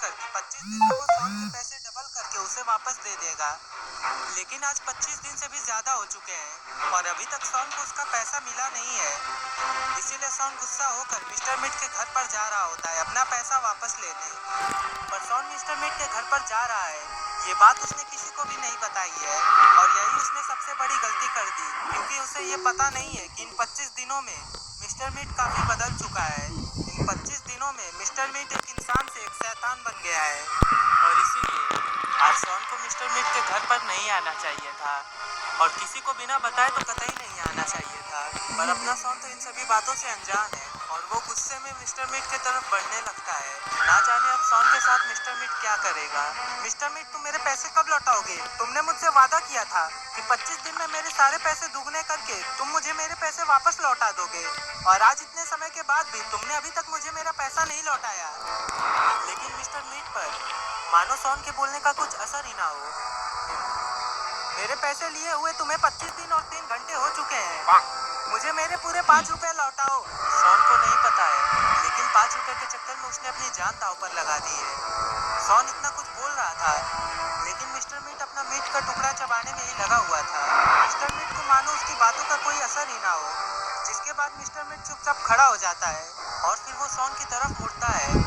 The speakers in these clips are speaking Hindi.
कर कि 25 दिन में वो सॉन के पैसे डबल करके उसे वापस दे देगा। लेकिन आज 25 दिन से भी ज्यादा हो चुके हैं और अभी तक सॉन को उसका पैसा मिला नहीं है। इसीलिए सॉन गुस्सा होकर मिस्टर मीट के घर पर जा रहा होता है अपना पैसा वापस लेने। पर सॉन मिस्टर मीट के घर पर जा रहा है, ये बात उसने किसी को भी नहीं बताई है और यही उसने सबसे बड़ी गलती कर दी, क्योंकि उसे ये पता नहीं है कि इन 25 दिनों में मिस्टर मीट काफी बदल चुका है। इन 25 दिनों में मिस्टर मीट एक इंसान से एक शैतान बन गया है और इसीलिए आज सॉन को मिस्टर मीट के घर पर नहीं आना चाहिए था और किसी को बिना बताए तो कतई नहीं आना चाहिए था। पर अपना सॉन तो इन सभी बातों से अनजान है और वो गुस्से में मिस्टर मीट की तरफ बढ़ने लगता है। ना जाने अब सॉन के साथ मिस्टर मीट क्या करेगा। मिस्टर मीट, तुम मेरे पैसे कब लौटाओगे? तुमने मुझसे वादा किया था कि 25 दिन में मेरे सारे पैसे दुगने करके तुम मुझे मेरे पैसे वापस लौटा दोगे और आज इतने समय के बाद भी तुमने अभी तक मुझे मेरा पैसा नहीं लौटाया। लेकिन मिस्टर मीट पर मानो सॉन के बोलने का कुछ असर ही ना हो। मेरे पैसे लिए हुए तुम्हें 25 दिन और 3 घंटे हो चुके हैं। मुझे मेरे पूरे 5 रुपए लौटाओ। सॉन को नहीं पता है, लेकिन 5 रुपए के चक्कर में उसने अपनी जान दांव पर लगा दी है। सॉन इतना कुछ बोल रहा था, लेकिन मिस्टर मीट अपना मीट का टुकड़ा चबाने में ही लगा हुआ था। मिस्टर मीट को मानो उसकी बातों का कोई असर ही ना हो, जिसके बाद मिस्टर मीट चुपचाप खड़ा हो जाता है और फिर वो सॉन की तरफ मुड़ता है।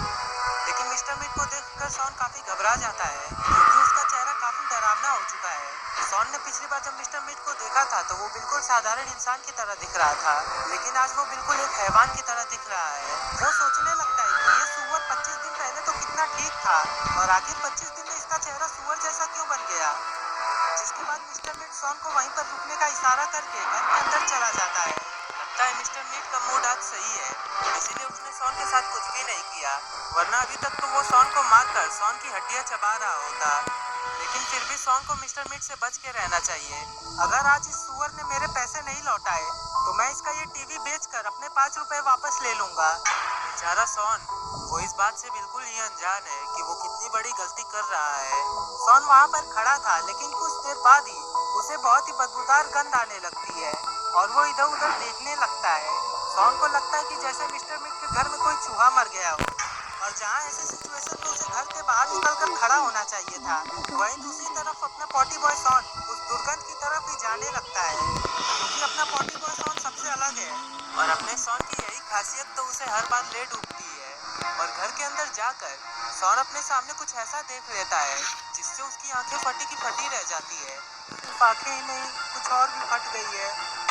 लेकिन मिस्टर मीट को देखकर सॉन काफी घबरा जाता है, क्योंकि उसका चेहरा काफी डरावना हो चुका है। सॉन ने पिछली बार जब मिस्टर मीट को देखा था तो वो बिल्कुल साधारण इंसान की तरह दिख रहा था, लेकिन आज वो बिल्कुल एक हैवान की तरह दिख रहा है। वो सोचने लगता है कि ये सुअर 25 दिन पहले तो कितना ठीक था और आखिर 25 दिन में इसका चेहरा सुअर जैसा क्यों बन गया। जिसके बाद मिस्टर मीट सॉन को वहीं पर रुकने का इशारा करके घर के अंदर चला जाता है। लगता है मिस्टर मीट का मूड आज सही है, इसीलिए उसने सॉन के साथ कुछ भी नहीं किया, वरना अभी तक तो वो सॉन को मारकर सॉन की हड्डियां चबा रहा होता। लेकिन फिर भी सॉन को मिस्टर मीट से बच के रहना चाहिए। अगर आज इस सुअर ने मेरे पैसे नहीं लौटाए तो मैं इसका ये टीवी बेचकर अपने 5 रुपए वापस ले लूंगा। बेचारा सॉन, वो इस बात से बिल्कुल ही अनजान है कि वो कितनी बड़ी गलती कर रहा है। सॉन वहाँ पर खड़ा था, लेकिन कुछ देर बाद ही उसे बहुत ही बदबूदार गंध आने लगती है और वो इधर उधर देखने लगता है। सॉन को लगता है कि जैसे मिस्टर मीट के घर में कोई चूहा मर गया हो और जहाँ ऐसे सिचुएशन में उसे घर के बाहर निकलकर खड़ा होना चाहिए था, वहीं दूसरी तरफ अपना पॉटी बॉय सॉन उस दुर्गंध की तरफ ही जाने लगता है, क्योंकि अपना पॉटी बॉय सॉन सबसे अलग है और अपने सॉन की यही खासियत तो उसे हर बार ले डूबती है। और घर के अंदर जाकर सॉन अपने सामने कुछ ऐसा देख लेता है जिससे उसकी आंखें फटी की फटी रह जाती है। सिर्फ आंखें ही नहीं, कुछ और भी फट गई है।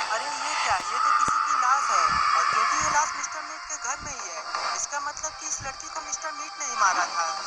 अरे ये क्या, ये तो किसी की लाश है और क्योंकि ये लाश मिस्टर मीट के घर में ही है, इसका मतलब कि इस लड़की को मिस्टर मीट ने ही मारा था।